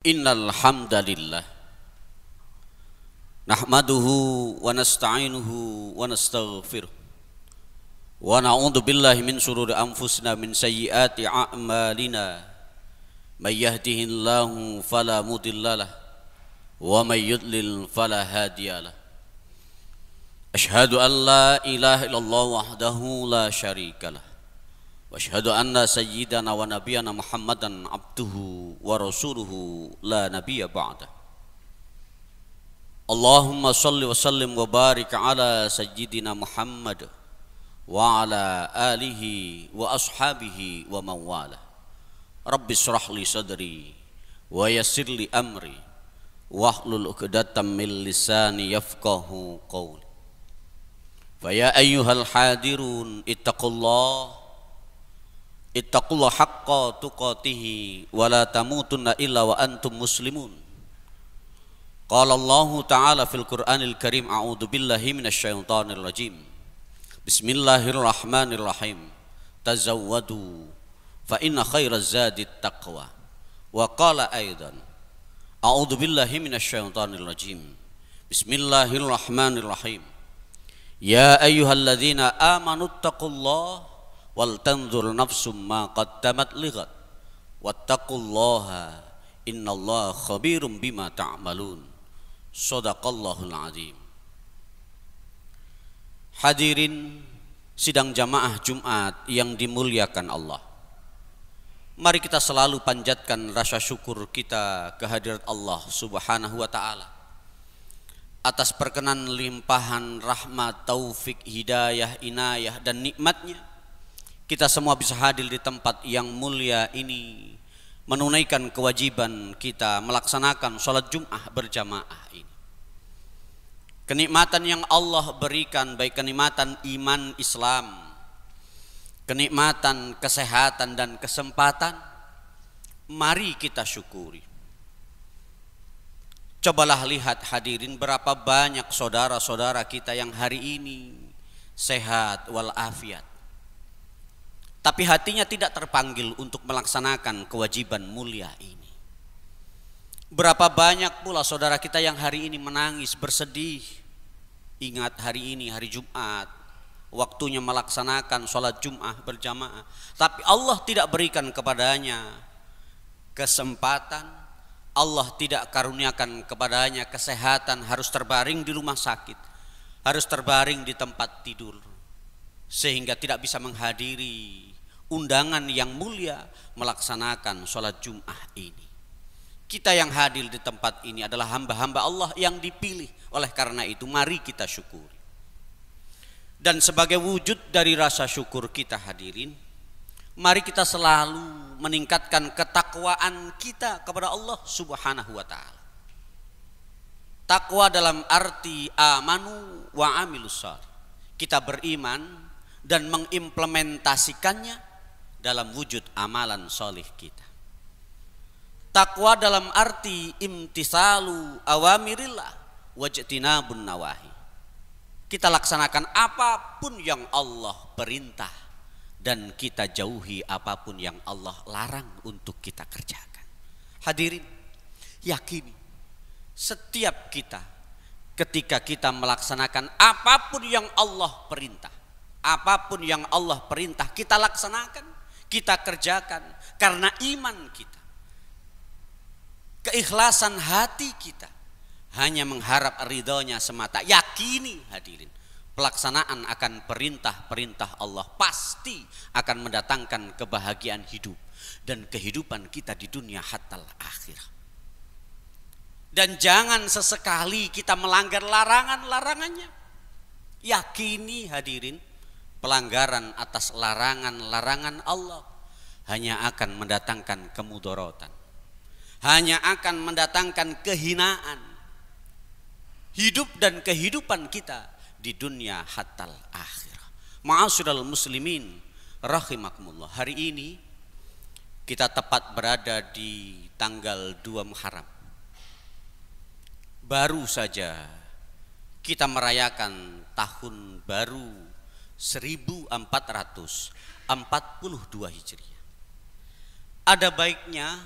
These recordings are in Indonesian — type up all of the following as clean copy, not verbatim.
Innal hamdalillah nahmaduhu wa nasta'inuhu wa nastaghfiruh wa na'udzu billahi min shururi anfusina min sayyiati a'malina may yahdihillahu fala mudhillalah wa may yudlil fala hadiyalah. Asyhadu an la ilaha illallah wahdahu la syarikalah wa asyhadu anna sayyidana wa nabiyana Muhammadan abduhu wa rasuluhu la nabiyya ba'da. Allahumma salli wa sallim wa barik ala sayyidina Muhammad wa ala alihi wa ashabihi wa man wala. Rabbi shrah li sadri wa yassir li amri wahlul 'uqdatam min lisani yafqahu qawli. Fa ya ayyuhal hadirun ittaqullah haqqa tuqatihi wa la tamutunna illa wa antum muslimun. Qala Allah Ta'ala fil Qur'anil Karim, a'udzu billahi minasyaitonir rajim. Bismillahirrahmanirrahim. Tazawwadu fa inna khairaz zadi taqwa. Wa qala aidan, a'udzu billahi minasyaitonir rajim. Bismillahirrahmanirrahim. Ya ayyuhalladzina amanu taqullaha wal tanzur nafsum ma qaddamat lighat wattaqullaha innallaha khabirum bima ta'malun. Shadaqallahul azim. Hadirin sidang jamaah Jumat yang dimuliakan Allah, mari kita selalu panjatkan rasa syukur kita kehadirat Allah Subhanahu wa ta'ala atas perkenan limpahan rahmat, taufik, hidayah, inayah dan nikmatnya. Kita semua bisa hadir di tempat yang mulia ini, menunaikan kewajiban kita melaksanakan sholat Jum'ah berjamaah ini. Kenikmatan yang Allah berikan, baik kenikmatan iman Islam, kenikmatan kesehatan dan kesempatan, mari kita syukuri. Cobalah lihat hadirin, berapa banyak saudara-saudara kita yang hari ini sehat walafiat, tapi hatinya tidak terpanggil untuk melaksanakan kewajiban mulia ini. Berapa banyak pula saudara kita yang hari ini menangis bersedih. Ingat, hari ini hari Jumat, waktunya melaksanakan sholat Jum'ah berjamaah, tapi Allah tidak berikan kepadanya kesempatan, Allah tidak karuniakan kepadanya kesehatan, harus terbaring di rumah sakit, harus terbaring di tempat tidur, sehingga tidak bisa menghadiri undangan yang mulia melaksanakan sholat Jum'ah ini. Kita yang hadir di tempat ini adalah hamba-hamba Allah yang dipilih. Oleh karena itu mari kita syukuri. Dan sebagai wujud dari rasa syukur kita hadirin, mari kita selalu meningkatkan ketakwaan kita kepada Allah Subhanahu wa ta'ala. Takwa dalam arti amanu wa amilus shalih. Kita beriman dan mengimplementasikannya dalam wujud amalan solih kita. Takwa dalam arti imtisalu awamirillah wajtinabun nawahi. Kita laksanakan apapun yang Allah perintah dan kita jauhi apapun yang Allah larang untuk kita kerjakan. Hadirin, yakini setiap kita ketika kita melaksanakan apapun yang Allah perintah, apapun yang Allah perintah kita laksanakan, kita kerjakan karena iman kita, keikhlasan hati kita, hanya mengharap ridhonya semata. Yakini hadirin, pelaksanaan akan perintah-perintah Allah pasti akan mendatangkan kebahagiaan hidup dan kehidupan kita di dunia hatta akhirah. Dan jangan sesekali kita melanggar larangan-larangannya. Yakini hadirin, pelanggaran atas larangan-larangan Allah hanya akan mendatangkan kemudorotan, hanya akan mendatangkan kehinaan hidup dan kehidupan kita di dunia hatta akhirah. Ma'asyiral muslimin rahimakumullah, hari ini kita tepat berada di tanggal 2 Muharram. Baru saja kita merayakan tahun baru 1442 Hijriah. Ada baiknya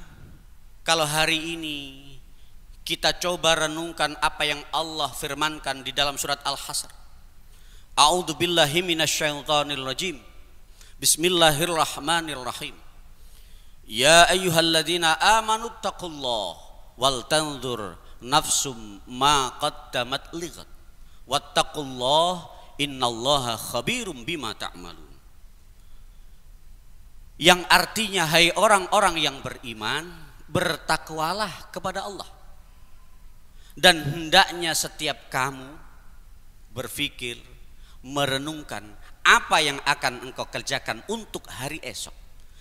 Kalau hari ini kita coba renungkan apa yang Allah firmankan di dalam surat Al-Hasr. A'udzu billahi minasyaitonir rajim. Bismillahirrahmanirrahim. Ya ayyuhalladzina amanu taqullaha wal tanzur nafsum ma qaddamat lighad. Wattaqullaha innallaha khabirum bima ta'malun. Yang artinya, hai orang-orang yang beriman, bertakwalah kepada Allah. Dan hendaknya setiap kamu berpikir, merenungkan apa yang akan engkau kerjakan untuk hari esok.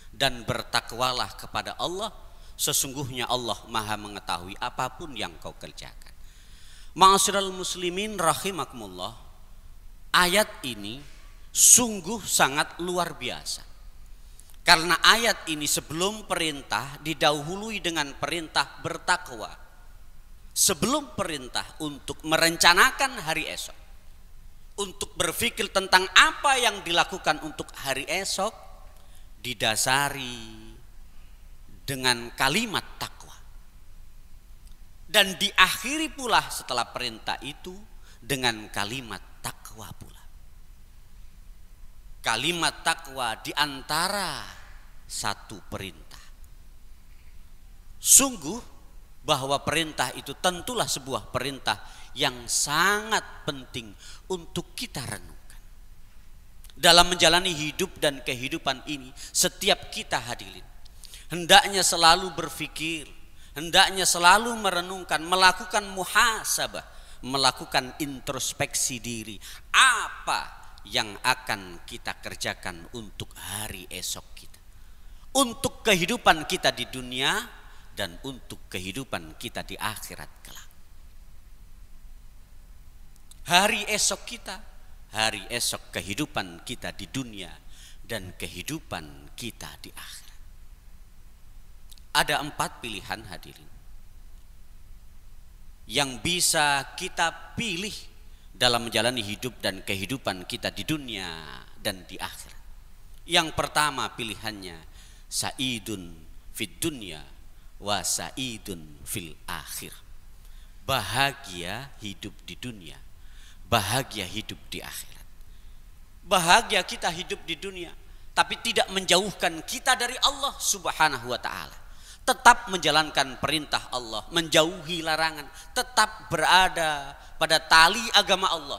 Dan bertakwalah kepada Allah, sesungguhnya Allah maha mengetahui apapun yang kau kerjakan. Ma'asyiral muslimin rahimakumullah, ayat ini sungguh sangat luar biasa. Karena ayat ini sebelum perintah didahului dengan perintah bertakwa. Sebelum perintah untuk merencanakan hari esok, untuk berpikir tentang apa yang dilakukan untuk hari esok, didasari dengan kalimat takwa. Dan diakhiri pula setelah perintah itu dengan kalimat takwa pula. Kalimat takwa di antara satu perintah. Sungguh bahwa perintah itu tentulah sebuah perintah yang sangat penting untuk kita renungkan. Dalam menjalani hidup dan kehidupan ini, setiap kita hadirin hendaknya selalu berpikir, hendaknya selalu merenungkan, melakukan muhasabah, melakukan introspeksi diri. Apa yang akan kita kerjakan untuk hari esok kita, untuk kehidupan kita di dunia dan untuk kehidupan kita di akhirat kelak. Hari esok kita, hari esok kehidupan kita di dunia dan kehidupan kita di akhirat. Ada 4 pilihan hadirin yang bisa kita pilih dalam menjalani hidup dan kehidupan kita di dunia dan di akhirat. Yang pertama pilihannya, sa'idun fid dunya wa sa'idun fil akhir. Bahagia hidup di dunia, bahagia hidup di akhirat. Bahagia kita hidup di dunia, tapi tidak menjauhkan kita dari Allah Subhanahu wa ta'ala. Tetap menjalankan perintah Allah, menjauhi larangan, tetap berada pada tali agama Allah,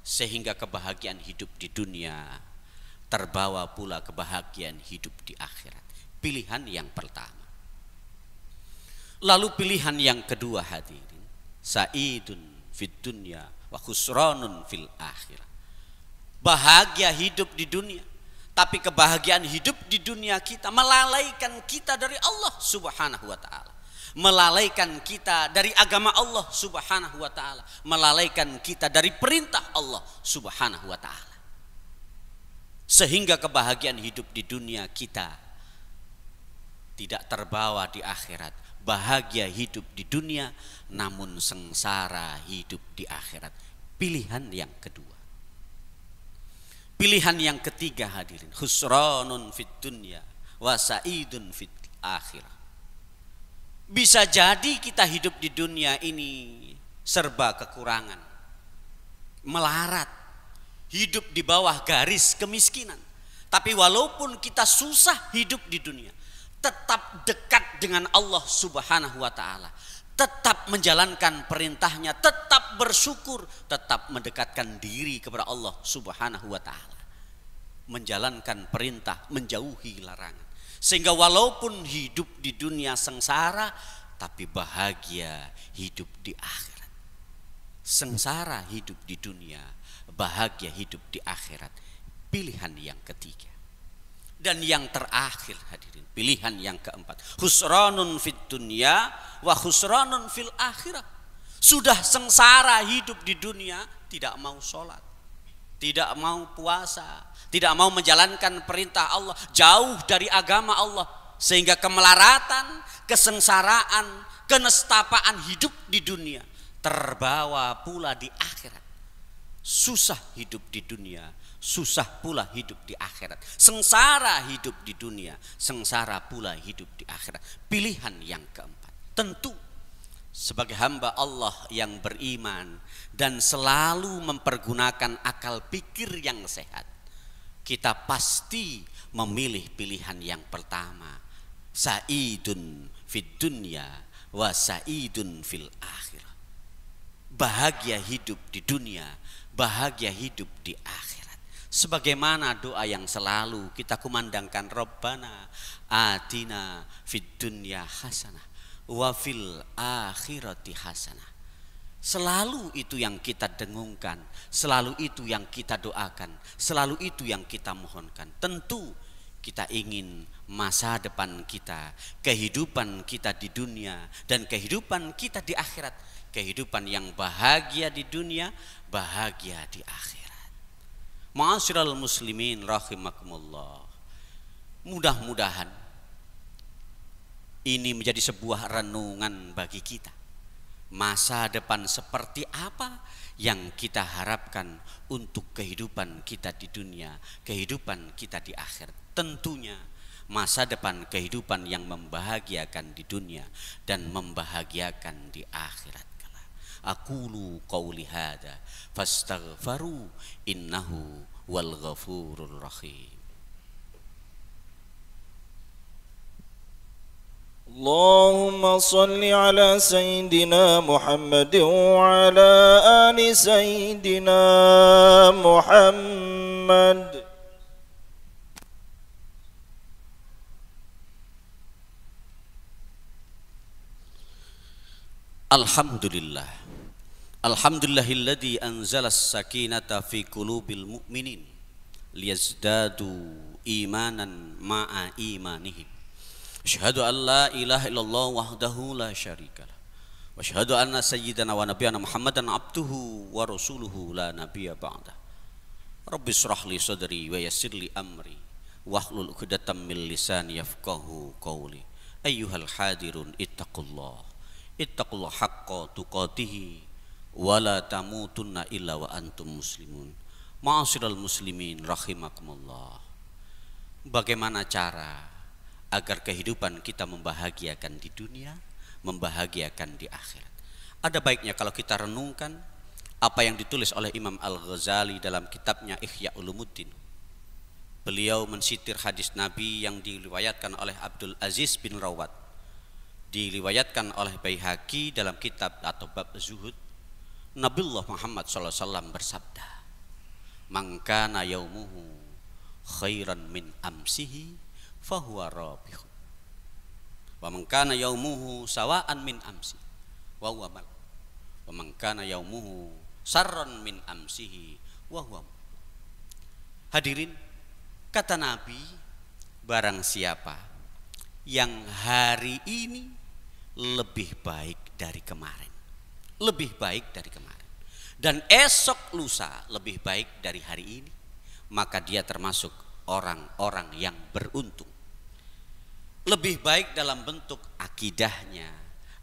sehingga kebahagiaan hidup di dunia terbawa pula kebahagiaan hidup di akhirat. Pilihan yang pertama. Lalu pilihan yang kedua hadirin, sa'idun fid dunya wa khusranun fil akhirah. Bahagia hidup di dunia, tapi kebahagiaan hidup di dunia kita melalaikan kita dari Allah Subhanahu wa ta'ala, melalaikan kita dari agama Allah Subhanahu wa ta'ala, melalaikan kita dari perintah Allah Subhanahu wa ta'ala, sehingga kebahagiaan hidup di dunia kita tidak terbawa di akhirat. Bahagia hidup di dunia namun sengsara hidup di akhirat. Pilihan yang kedua. Pilihan yang ketiga hadirin, khusranun fid dunya wa sa'idun fil akhirah. Bisa jadi kita hidup di dunia ini serba kekurangan, melarat, hidup di bawah garis kemiskinan. Tapi walaupun kita susah hidup di dunia, tetap dekat dengan Allah Subhanahu wa ta'ala, tetap menjalankan perintahnya, tetap bersyukur, tetap mendekatkan diri kepada Allah Subhanahu wa ta'ala, menjalankan perintah, menjauhi larangan, sehingga walaupun hidup di dunia sengsara, tapi bahagia hidup di akhirat. Sengsara hidup di dunia, bahagia hidup di akhirat. Pilihan yang ketiga. Dan yang terakhir hadirin, pilihan yang keempat, khusranun fid dunya wa khusranun fil akhirah. Sudah sengsara hidup di dunia, tidak mau sholat, tidak mau puasa, tidak mau menjalankan perintah Allah, jauh dari agama Allah, sehingga kemelaratan, kesengsaraan, kenestapaan hidup di dunia terbawa pula di akhirat. Susah hidup di dunia, susah pula hidup di akhirat. Sengsara hidup di dunia, sengsara pula hidup di akhirat. Pilihan yang keempat. Tentu sebagai hamba Allah yang beriman dan selalu mempergunakan akal pikir yang sehat, kita pasti memilih pilihan yang pertama. Sa'idun fid dunya wa sa'idun fil akhirah. Bahagia hidup di dunia, bahagia hidup di akhirat. Sebagaimana doa yang selalu kita kumandangkan, Rabbana atina fid dunya hasanah wa fil akhirati hasanah. Selalu itu yang kita dengungkan, selalu itu yang kita doakan, selalu itu yang kita mohonkan. Tentu kita ingin masa depan kita, kehidupan kita di dunia dan kehidupan kita di akhirat, kehidupan yang bahagia di dunia, bahagia di akhirat. Ma'asyiral muslimin rahimakumullah. Mudah-mudahan ini menjadi sebuah renungan bagi kita. Masa depan seperti apa yang kita harapkan untuk kehidupan kita di dunia, kehidupan kita di akhirat. Tentunya masa depan kehidupan yang membahagiakan di dunia dan membahagiakan di akhirat. Aqulu qawli hadza fastaghfaru innahu wal ghafurur rahim. اللهم صل على سيدنا محمد وعلى آل سيدنا محمد. Alhamdulillah. Alhamdulillahilladzi anzala as-sakinata fi qulubil mu'minin liyazdadu imanan ma'a imanihim. Asyhadu an la ilaha illallah wahdahu la syarikalah. Wa asyhadu anna sayyidana wa nabiyana Muhammadan abduhu wa rasuluhu la nabiyya ba'dah. Rabbi shrah li sadri wa yassir li amri wahlul 'uqdatam min lisani yafqahu qawli. Ayyuhal hadirun ittaqullah. Ittaqullah haqqa tuqatih wa la tamutunna illa wa antum muslimun. Ma'asyiral muslimin rahimakumullah. Bagaimana cara agar kehidupan kita membahagiakan di dunia, membahagiakan di akhirat? Ada baiknya kalau kita renungkan apa yang ditulis oleh Imam Al-Ghazali dalam kitabnya Ihya Ulumuddin. Beliau mensitir hadis Nabi yang diriwayatkan oleh Abdul Aziz bin Rawat, diriwayatkan oleh Baihaqi dalam kitab atau bab zuhud. Nabiullah Muhammad SAW bersabda, "Man kana yaumuhu khairan min amsihi fahuwa rabihun wa man kana yaumuhu sawa'an min amsi wa huwa mal wa man kana yaumuhu sarran min amsihi wa huwa." Hadirin, kata Nabi, barang siapa yang hari ini lebih baik dari kemarin, lebih baik dari kemarin, dan esok lusa lebih baik dari hari ini, maka dia termasuk orang-orang yang beruntung. Lebih baik dalam bentuk akidahnya,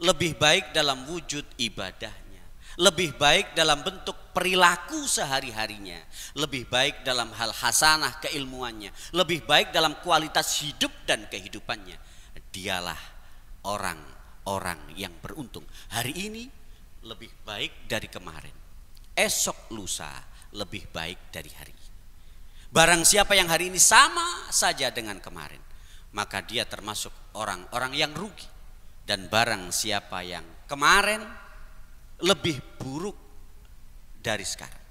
lebih baik dalam wujud ibadahnya, lebih baik dalam bentuk perilaku sehari-harinya, lebih baik dalam hal hasanah keilmuannya, lebih baik dalam kualitas hidup dan kehidupannya. Dialah orang-orang yang beruntung. Hari ini lebih baik dari kemarin, esok lusa lebih baik dari hari ini. Barang siapa yang hari ini sama saja dengan kemarin, maka dia termasuk orang-orang yang rugi. Dan barang siapa yang kemarin lebih buruk dari sekarang,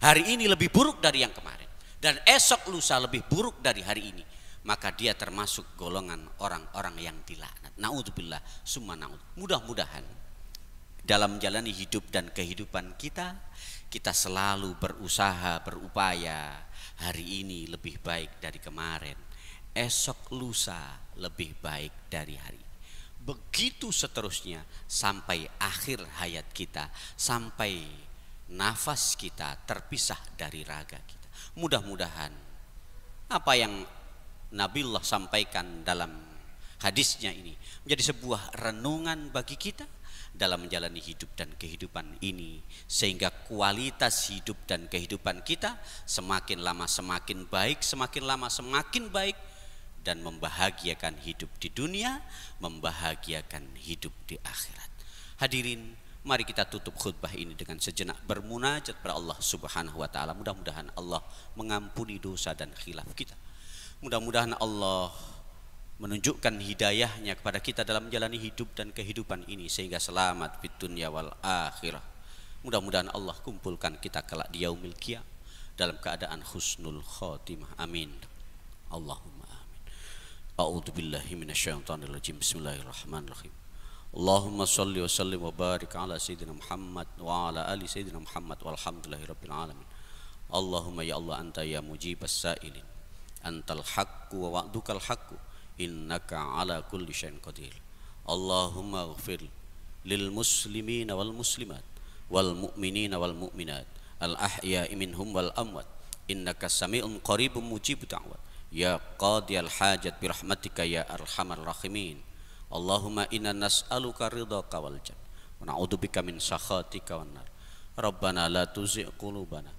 hari ini lebih buruk dari yang kemarin, dan esok lusa lebih buruk dari hari ini, maka dia termasuk golongan orang-orang yang dilaknat. Naudzubillah summa naud. Mudah-mudahan dalam menjalani hidup dan kehidupan kita, kita selalu berusaha, berupaya hari ini lebih baik dari kemarin, esok lusa lebih baik dari hari ini. Begitu seterusnya sampai akhir hayat kita, sampai nafas kita terpisah dari raga kita. Mudah-mudahan apa yang Nabiullah sampaikan dalam hadisnya ini menjadi sebuah renungan bagi kita, dalam menjalani hidup dan kehidupan ini, sehingga kualitas hidup dan kehidupan kita semakin lama semakin baik, semakin lama semakin baik, dan membahagiakan hidup di dunia, membahagiakan hidup di akhirat. Hadirin, mari kita tutup khutbah ini dengan sejenak bermunajat kepada Allah Subhanahu wa taala. Mudah-mudahan Allah mengampuni dosa dan khilaf kita. Mudah-mudahan Allah menunjukkan hidayahnya kepada kita dalam menjalani hidup dan kehidupan ini sehingga selamat di dunia wal akhirah. Mudah-mudahan Allah kumpulkan kita kelak di yaumil qiyamah dalam keadaan husnul khotimah. Amin. Allahumma a'udzu billahi minasyaitonir rajim. Bismillahirrahmanirrahim. Allahumma shalli wa sallim wa barik ala sayyidina Muhammad wa ala ali sayyidina Muhammad walhamdulillahirabbil alamin. Allahumma ya Allah, anta ya mujibas sa'ilin, antal haqqu wa wa'dukal haqqu, innaka ala kulli syai'in qadir. Allahumma ighfir lil muslimina wal muslimat wal mu'minina wal mu'minat al ahya'i minhum wal amwat, innaka sami'un qaribun mujibud da'wat. Ya qadiyal hajat birahmatika ya arhamar rahimin. Allahumma inna nas'aluka ridhaka wal jannah wa na'udzubika min sakhatika wan nar. Rabbana la tuzigh qulubana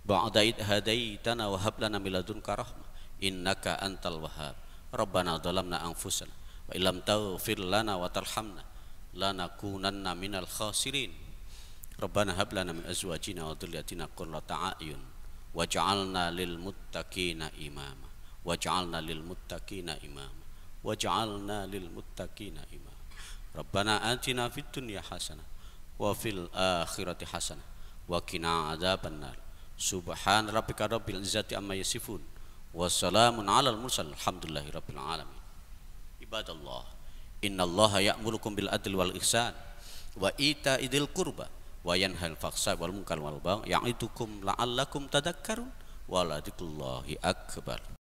ba'da idh hadaitana wa hab lana min ladunka rahmah innaka antal wahhab. Rabbana dhalamna anfusana wa illam taghfir lana wa tarhamna lanakunanna minal khasirin. Rabbana hab lana min azwajina wa dhurriyyatina qurrata a'yun waj'alna lil muttaqina imama. Waj'alna lil muttaqina imama. Waj'alna lil muttaqina imama. Rabbana atina fid dunya hasanah wa fil akhirati hasanah wa qina adzabannar. Subhan rabbika rabbil izzati amma yasifun wa salamun alal mursalin alhamdulillahi rabbil alamin. Ibadallah, innallaha ya'murukum bil adli wal ihsan wa ita'i dzil qurba wa yanhal fahsai wal munkar wal baghi ya'idukum la'allakum tadhakkarun wa la dzikrullahi akbar.